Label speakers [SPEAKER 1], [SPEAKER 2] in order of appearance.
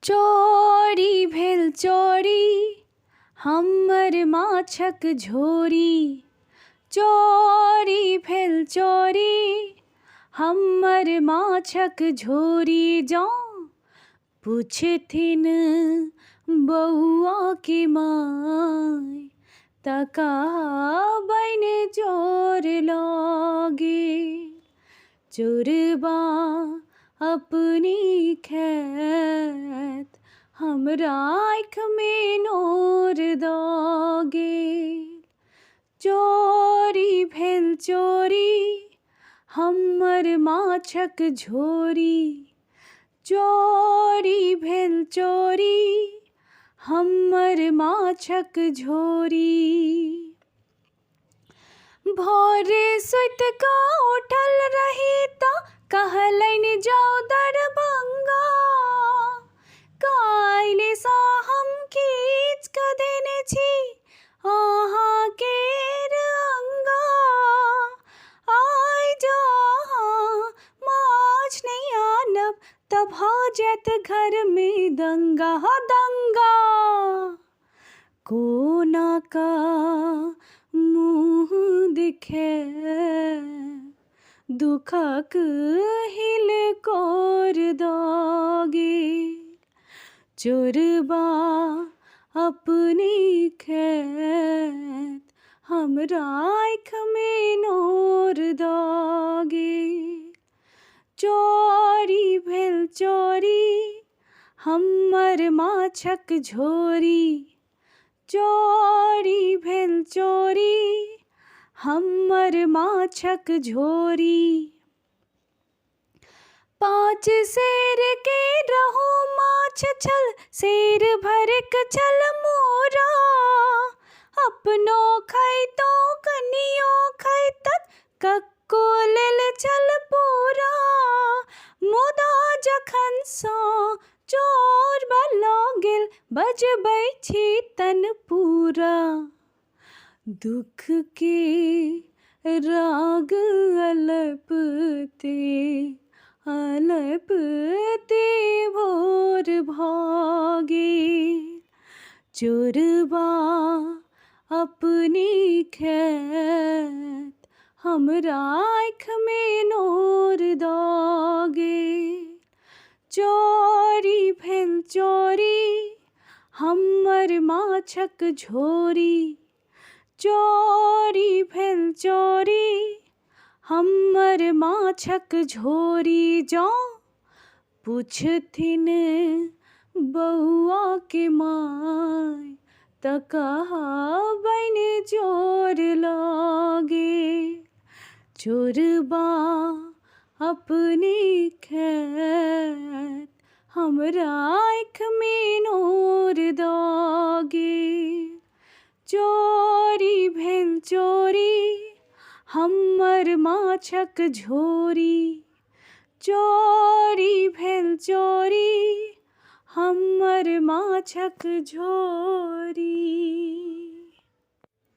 [SPEAKER 1] चोरी भेल चोरी हमर माछक झोरी। चोरी भेल चोरी हमर माछक झोरी। जँ पुछथिन बौआ के माय त कहबनि चोर लऽ गेल। चोरबा अपनी खैत हमरा आँखिमे नोर दऽ गेल। चोरी भेल चोरी हमर माछक झोरी। चोरी भेल चोरी हमर माछक झोरी। भोरे सुति कऽ उठल रही तऽ कहलनि जाउ दरभंगा। काल्हिसँ हम खींच कऽ देने छी अहाँ केर अंगा। आइ जँ अहाँ माछ नहि आनब तऽ भऽ जायत घरमे दंगा दंगा। कोना कऽ मुँह देखायब दुखक हिलकोर दऽ गेल। चोरबा अपनी खैत हमरा आँखिमे नोर दऽ गेल। चोरी भेल चोरी हमर माछक झोरी। चोरी भेल चोरी हमर माछक झोरी। 5 सेर के रहू माछ छल सेर भरिक छल मोरा। अपनो खैतहुँ कनियो खैतत कक्को लेल छल पूरा। मुदा जखनसँ चोरबा लऽ गेल बजबै छी तनपूरा। दुख के राग अलपते अलपते भोर भऽ गेल। चोरबा अपनी खैत हमरा आँखिमे नोर दऽ गेल। चोरी भेल चोरी हमर माछक झोरी। चोरी भेल चोरी हमर माछक झोरी। जँ पुछथिन बौआ के माय त कहबनि चोर लऽ गेल। चोरबा अपनी खैत हमरा आँखिमे नोर दऽ गेल। चोरी भेल चोरी हमर माछक झोरी। चोरी भेल चोरी हमर माछक झोरी।